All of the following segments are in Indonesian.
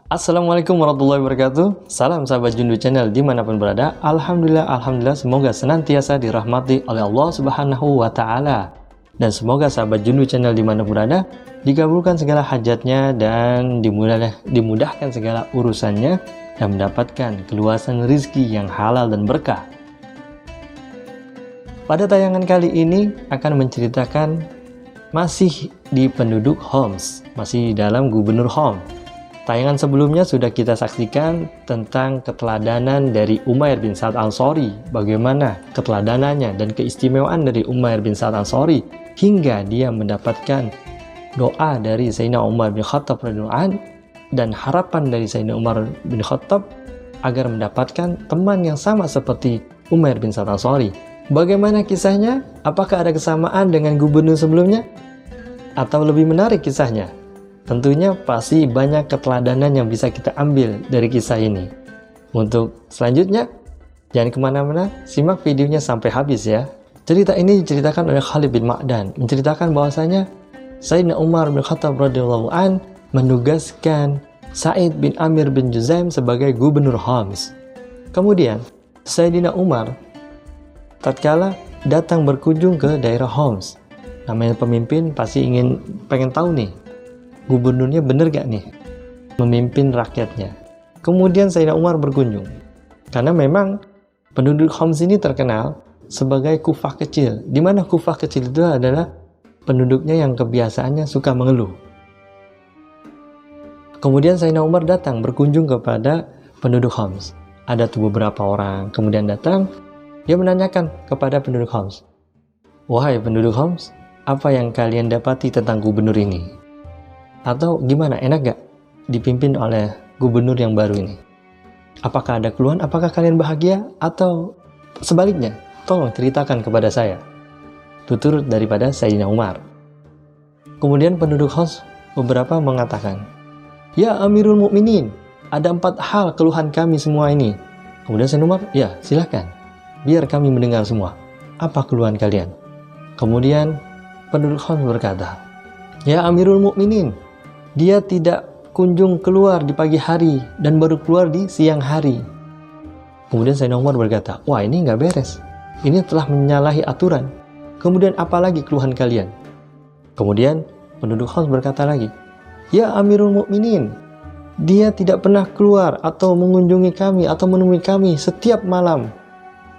Assalamualaikum warahmatullahi wabarakatuh. Salam sahabat Jundu Channel dimanapun berada. Alhamdulillah semoga senantiasa dirahmati oleh Allah Subhanahu wa Ta'ala. Dan semoga sahabat Jundu Channel dimanapun berada dikabulkan segala hajatnya dan dimudahkan segala urusannya dan mendapatkan keluasan rizki yang halal dan berkah. Pada tayangan kali ini akan menceritakan masih di penduduk Homs, masih dalam Gubernur Homs. Tayangan sebelumnya sudah kita saksikan tentang keteladanan dari Umair bin Sa'ad Al-Ansari, bagaimana keteladanannya dan keistimewaan dari Umair bin Sa'ad Al-Ansari hingga dia mendapatkan doa dari Sayyidina Umar bin Khattab radhiyallahu anhu dan harapan dari Sayyidina Umar bin Khattab agar mendapatkan teman yang sama seperti Umair bin Sa'ad Al-Ansari. Bagaimana kisahnya? Apakah ada kesamaan dengan gubernur sebelumnya? Atau lebih menarik kisahnya? Tentunya pasti banyak keteladanan yang bisa kita ambil dari kisah ini. Untuk selanjutnya, jangan kemana-mana, simak videonya sampai habis ya. Cerita ini diceritakan oleh Khalid bin Ma'dan, menceritakan bahwasanya Sayyidina Umar bin Khattab radhiyallahu an menugaskan Sa'id bin Amir bin Juzaim sebagai gubernur Homs. Kemudian, Sayyidina Umar tatkala datang berkunjung ke daerah Homs. Namanya pemimpin pasti pengen tahu nih, gubernurnya bener gak nih memimpin rakyatnya. Kemudian Sayyidina Umar berkunjung, karena memang penduduk Homs ini terkenal sebagai kufah kecil, dimana kufah kecil itu adalah penduduknya yang kebiasaannya suka mengeluh. Kemudian Sayyidina Umar datang berkunjung kepada penduduk Homs. Ada beberapa orang kemudian datang, dia menanyakan kepada penduduk Homs, "Wahai penduduk Homs, apa yang kalian dapati tentang gubernur ini? Atau gimana, enak gak dipimpin oleh gubernur yang baru ini? Apakah ada keluhan? Apakah kalian bahagia? Atau sebaliknya? Tolong ceritakan kepada saya." Tutur daripada Sayyidina Umar. Kemudian penduduk Homs beberapa mengatakan, "Ya Amirul Mukminin, ada 4 hal keluhan kami semua ini." Kemudian Sayyidina Umar, "Ya silahkan, biar kami mendengar semua. Apa keluhan kalian?" Kemudian penduduk Homs berkata, "Ya Amirul Mukminin, dia tidak kunjung keluar di pagi hari dan baru keluar di siang hari." Kemudian Sayyidina Umar berkata, "Wah, ini nggak beres. Ini telah menyalahi aturan. Kemudian apalagi keluhan kalian?" Kemudian penduduk Homs berkata lagi, "Ya Amirul Mukminin, dia tidak pernah keluar atau mengunjungi kami atau menemui kami setiap malam."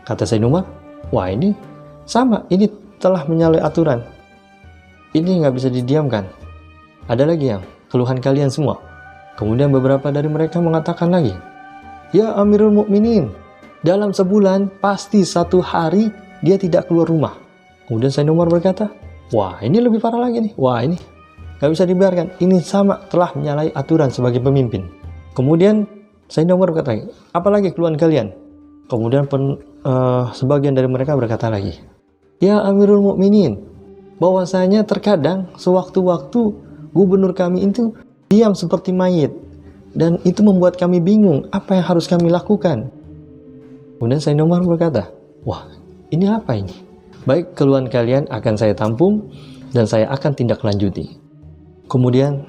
Kata Sayyidina Umar, "Wah, ini sama. Ini telah menyalahi aturan. Ini nggak bisa didiamkan. Ada lagi yang keluhan kalian semua?" Kemudian beberapa dari mereka mengatakan lagi, "Ya Amirul Mukminin, dalam sebulan pasti 1 hari dia tidak keluar rumah." Kemudian Sayyidina Umar berkata, "Wah, ini lebih parah lagi nih. Wah, ini nggak bisa dibiarkan. Ini sama telah menyalahi aturan sebagai pemimpin." Kemudian Sayyidina Umar berkata lagi, "Apalagi keluhan kalian?" Kemudian sebagian dari mereka berkata lagi, "Ya Amirul Mukminin, bahwasanya terkadang sewaktu-waktu gubernur kami itu diam seperti mayit dan itu membuat kami bingung apa yang harus kami lakukan." Kemudian Sayyidina Umar berkata, "Wah, ini apa ini? Baik, keluhan kalian akan saya tampung dan saya akan tindak lanjuti." Kemudian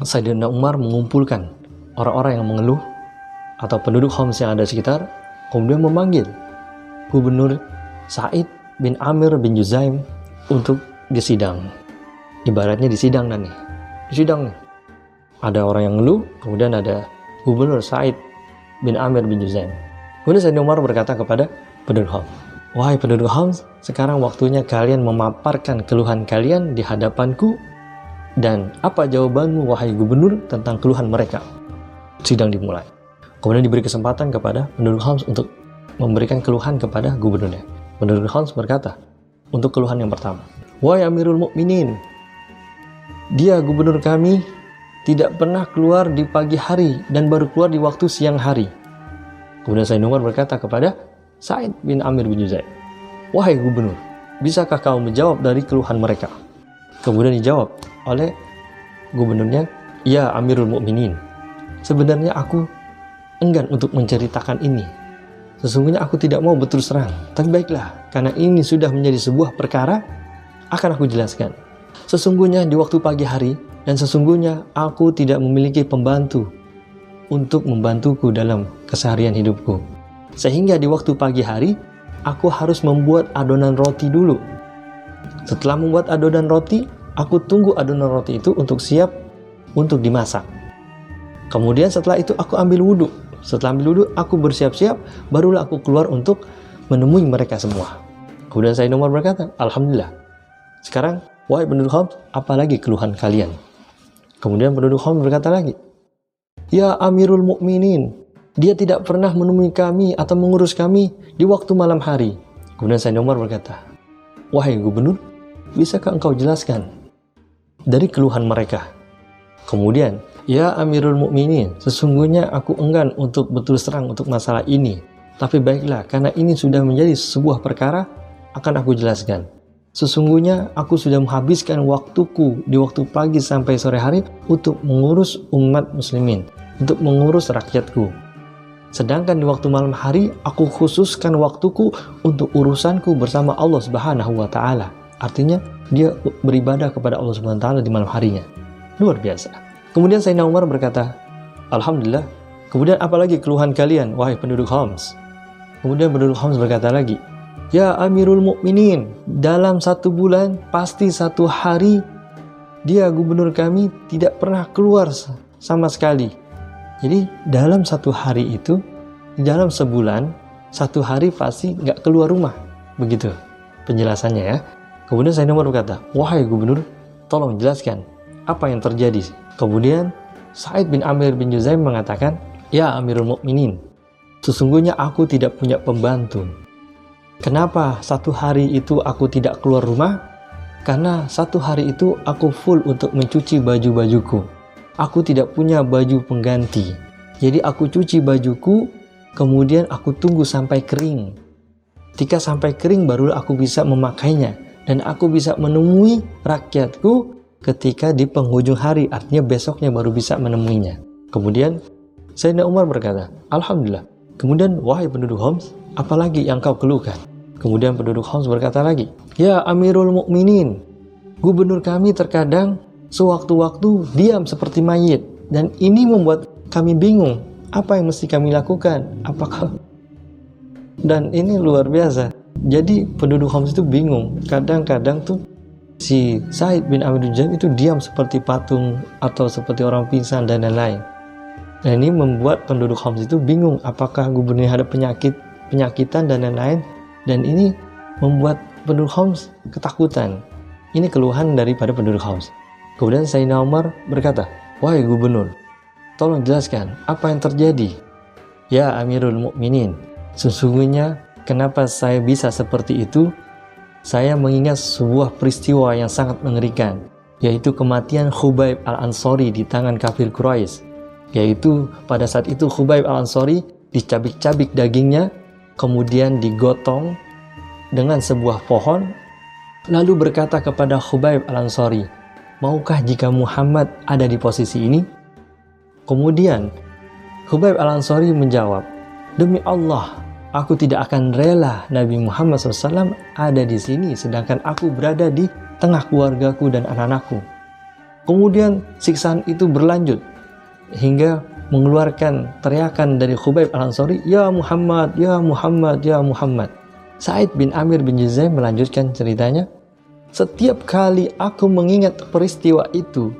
Sayyidina Umar mengumpulkan orang-orang yang mengeluh atau penduduk Homs yang ada di sekitar, kemudian memanggil gubernur Sa'id bin Amir bin Juzaim untuk disidang. Ibaratnya disidang nih. Disidang nih. Ada orang yang ngeluh, kemudian ada gubernur Sa'id bin Amir bin Juzaim. Kemudian Sayyidina Umar berkata kepada penduduk Homs, "Wahai penduduk Homs, sekarang waktunya kalian memaparkan keluhan kalian di hadapanku, dan apa jawabanmu wahai gubernur tentang keluhan mereka?" Sidang dimulai. Kemudian diberi kesempatan kepada penduduk Homs untuk memberikan keluhan kepada gubernurnya. Penduduk Homs berkata, untuk keluhan yang pertama, "Wahai Amirul Mukminin, dia gubernur kami tidak pernah keluar di pagi hari dan baru keluar di waktu siang hari." Kemudian Sayyidina Umar berkata kepada Sa'id bin Amir bin Juzaim, "Wahai gubernur, bisakah kau menjawab dari keluhan mereka?" Kemudian dijawab oleh gubernurnya, "Ya Amirul Mukminin, sebenarnya aku enggan untuk menceritakan ini. Sesungguhnya aku tidak mau berterus terang. Tapi baiklah, karena ini sudah menjadi sebuah perkara, akan aku jelaskan. Sesungguhnya di waktu pagi hari, dan sesungguhnya aku tidak memiliki pembantu untuk membantuku dalam keseharian hidupku. Sehingga di waktu pagi hari, aku harus membuat adonan roti dulu. Setelah membuat adonan roti, aku tunggu adonan roti itu untuk siap untuk dimasak. Kemudian setelah itu aku ambil wudhu. Setelah ambil wudhu, aku bersiap-siap, barulah aku keluar untuk menemui mereka semua. Kemudian Sayyidina Umar berkata, Alhamdulillah. Sekarang, wahai penduduk Homs, apalagi keluhan kalian? Kemudian penduduk Homs berkata lagi, Ya Amirul Mukminin, dia tidak pernah menemui kami atau mengurus kami di waktu malam hari. Kemudian Sayyidina Umar berkata, Wahai gubernur, bisakah engkau jelaskan dari keluhan mereka? Kemudian, Ya Amirul Mukminin, sesungguhnya aku enggan untuk berterus terang untuk masalah ini. Tapi baiklah, karena ini sudah menjadi sebuah perkara, akan aku jelaskan. Sesungguhnya aku sudah menghabiskan waktuku di waktu pagi sampai sore hari untuk mengurus umat muslimin, untuk mengurus rakyatku. Sedangkan di waktu malam hari, aku khususkan waktuku untuk urusanku bersama Allah Subhanahu wa Ta'ala. Artinya, dia beribadah kepada Allah Subhanahu wa Ta'ala di malam harinya. Luar biasa. Kemudian Sayyidina Umar berkata, Alhamdulillah. Kemudian apalagi keluhan kalian, wahai penduduk Homs? Kemudian penduduk Homs berkata lagi, Ya Amirul Mukminin, dalam 1 bulan, pasti 1 hari, dia gubernur kami tidak pernah keluar sama sekali. Jadi dalam 1 hari itu, dalam sebulan, 1 hari pasti nggak keluar rumah. Begitu penjelasannya ya. Kemudian Sayyidina Umar berkata, Wahai gubernur, tolong jelaskan apa yang terjadi. Kemudian Sa'id bin Amir bin Juzaim mengatakan, Ya Amirul Mukminin, sesungguhnya aku tidak punya pembantu. Kenapa 1 hari itu aku tidak keluar rumah? Karena 1 hari itu aku full untuk mencuci baju-bajuku. Aku tidak punya baju pengganti. Jadi aku cuci bajuku, kemudian aku tunggu sampai kering. Ketika sampai kering baru aku bisa memakainya. Dan aku bisa menemui rakyatku ketika di penghujung hari. Artinya besoknya baru bisa menemuinya. Kemudian Sayyidina Umar berkata, Alhamdulillah. Kemudian wahai penduduk Homs, apalagi yang kau keluhkan? Kemudian penduduk Homs berkata lagi, Ya Amirul Mukminin, gubernur kami terkadang sewaktu-waktu diam seperti mayit. Dan ini membuat kami bingung. Apa yang mesti kami lakukan? Apakah? Dan ini luar biasa. Jadi penduduk Homs itu bingung. Kadang-kadang tuh si Sa'id bin Amir bin Juzaim itu diam seperti patung atau seperti orang pingsan dan lain-lain. Dan ini membuat penduduk Homs itu bingung. Apakah gubernurnya ada penyakitan dan lain-lain. Dan ini membuat penduduk Homs ketakutan. Ini keluhan daripada penduduk Homs. Kemudian Sayyidina Umar berkata, Wahai gubernur, tolong jelaskan apa yang terjadi. Ya Amirul Mukminin, sesungguhnya kenapa saya bisa seperti itu? Saya mengingat sebuah peristiwa yang sangat mengerikan, yaitu kematian Khubayb al-Ansari di tangan kafir Quraisy. Yaitu pada saat itu Khubayb al-Ansari dicabik-cabik dagingnya, kemudian digotong dengan sebuah pohon, lalu berkata kepada Khubayb al-Ansari, Maukah jika Muhammad ada di posisi ini? Kemudian Khubayb al-Ansari menjawab, Demi Allah, aku tidak akan rela Nabi Muhammad SAW ada di sini, sedangkan aku berada di tengah keluargaku dan anak-anakku. Kemudian siksaan itu berlanjut, hingga mengeluarkan teriakan dari Khubayb al-Ansari, Ya Muhammad, Ya Muhammad, Ya Muhammad. Sa'id bin Amir bin Juzaim melanjutkan ceritanya, Setiap kali aku mengingat peristiwa itu,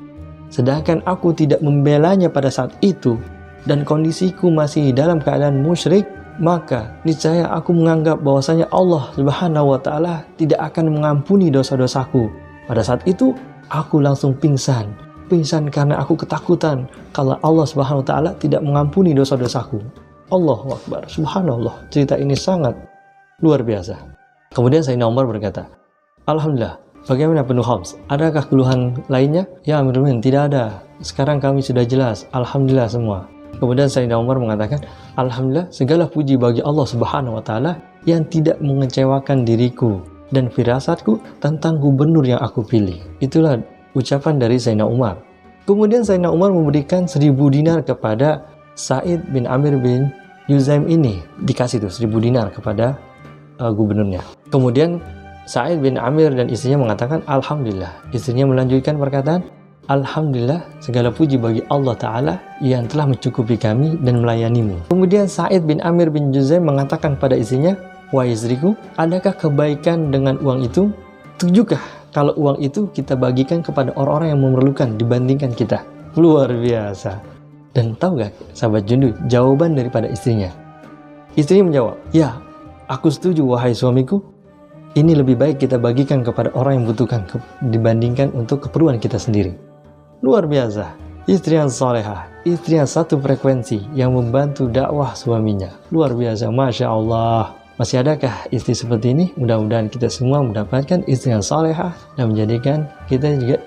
sedangkan aku tidak membelanya pada saat itu, dan kondisiku masih dalam keadaan musyrik, maka niscaya aku menganggap bahwasanya Allah Subhanahu wa Ta'ala tidak akan mengampuni dosa-dosaku. Pada saat itu, aku langsung pingsan karena aku ketakutan kalau Allah Subhanahu wa Ta'ala tidak mengampuni dosa-dosaku. Allahu Akbar, subhanallah. Cerita ini sangat luar biasa. Kemudian Sayyidina Umar berkata, Alhamdulillah, bagaimana penduduk Homs? Adakah keluhan lainnya? Ya Amirul Mukminin, tidak ada. Sekarang kami sudah jelas. Alhamdulillah semua. Kemudian Sayyidina Umar mengatakan, Alhamdulillah, segala puji bagi Allah Subhanahu wa Ta'ala yang tidak mengecewakan diriku dan firasatku tentang gubernur yang aku pilih. Itulah ucapan dari Sayyidina Umar. Kemudian Sayyidina Umar memberikan 1000 dinar kepada Sa'id bin Amir bin Juzaim ini. Dikasih tuh 1000 dinar kepada gubernurnya. Kemudian Sa'id bin Amir dan istrinya mengatakan, Alhamdulillah. Istrinya melanjutkan perkataan, Alhamdulillah, segala puji bagi Allah Ta'ala yang telah mencukupi kami dan melayanimu. Kemudian Sa'id bin Amir bin Juzaim mengatakan pada istrinya, wahai istriku, adakah kebaikan dengan uang itu? Setujukah kalau uang itu kita bagikan kepada orang-orang yang memerlukan dibandingkan kita? Luar biasa. Dan tahu gak sahabat Jundu jawaban daripada istrinya? Istrinya menjawab, ya, aku setuju wahai suamiku. Ini lebih baik kita bagikan kepada orang yang membutuhkan dibandingkan untuk keperluan kita sendiri. Luar biasa. Istri yang salehah, istri yang satu frekuensi yang membantu dakwah suaminya. Luar biasa, Masya Allah. Masih adakah istri seperti ini? Mudah-mudahan kita semua mendapatkan istri yang salehah dan menjadikan kita juga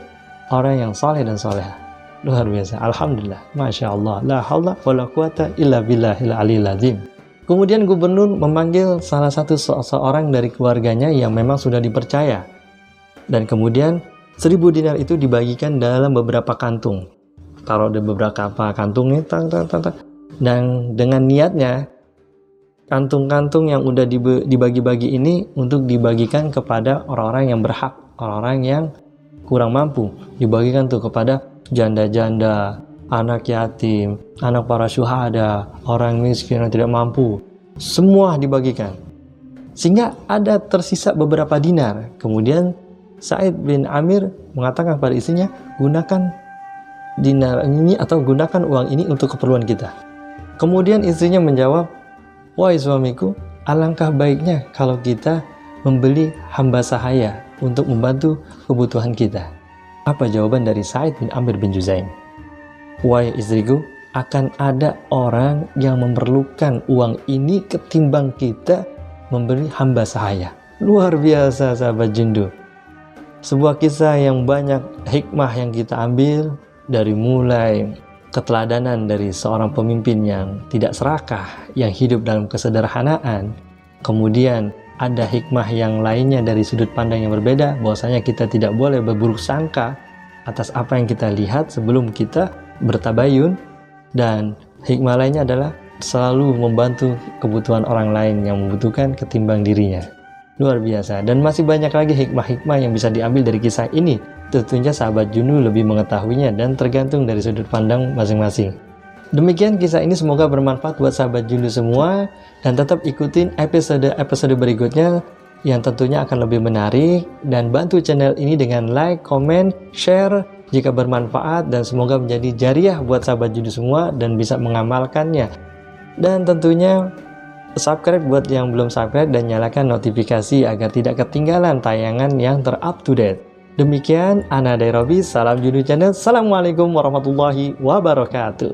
orang yang saleh dan salehah. Luar biasa. Alhamdulillah. Masya Allah. La haula wa la quwata illa billahil aliyil azim. Kemudian gubernur memanggil salah satu seorang dari keluarganya yang memang sudah dipercaya. Dan kemudian 1.000 dinar itu dibagikan dalam beberapa kantung. Taruh di beberapa kantung ini, dan dengan niatnya kantung-kantung yang udah dibagi-bagi ini untuk dibagikan kepada orang-orang yang berhak, orang-orang yang kurang mampu. Dibagikan tuh kepada janda-janda, anak yatim, anak para syuhada, orang miskin yang tidak mampu. Semua dibagikan. Sehingga ada tersisa beberapa dinar. Kemudian Sa'id bin Amir mengatakan pada istrinya, gunakan dinar ini atau gunakan uang ini untuk keperluan kita. Kemudian istrinya menjawab, wahai suamiku, alangkah baiknya kalau kita membeli hamba sahaya untuk membantu kebutuhan kita. Apa jawaban dari Sa'id bin Amir bin Juzaim? Wahai istriku, akan ada orang yang memerlukan uang ini ketimbang kita memberi hamba sahaya. Luar biasa sahabat Jundu. Sebuah kisah yang banyak hikmah yang kita ambil dari mulai keteladanan dari seorang pemimpin yang tidak serakah, yang hidup dalam kesederhanaan. Kemudian ada hikmah yang lainnya dari sudut pandang yang berbeda, bahwasanya kita tidak boleh berburuk sangka atas apa yang kita lihat sebelum kita bertabayun. Dan hikmah lainnya adalah selalu membantu kebutuhan orang lain yang membutuhkan ketimbang dirinya. Luar biasa. Dan masih banyak lagi hikmah-hikmah yang bisa diambil dari kisah ini. Tentunya sahabat Jundu lebih mengetahuinya dan tergantung dari sudut pandang masing-masing. Demikian kisah ini, semoga bermanfaat buat sahabat Jundu semua. Dan tetap ikutin episode berikutnya yang tentunya akan lebih menarik. Dan bantu channel ini dengan like, comment, share jika bermanfaat. Dan semoga menjadi jariah buat sahabat Jundu semua dan bisa mengamalkannya. Dan tentunya subscribe buat yang belum subscribe dan nyalakan notifikasi agar tidak ketinggalan tayangan yang ter-up-to-date. Demikian, Ana Dairobi, salam Jundu Channel. Assalamualaikum warahmatullahi wabarakatuh.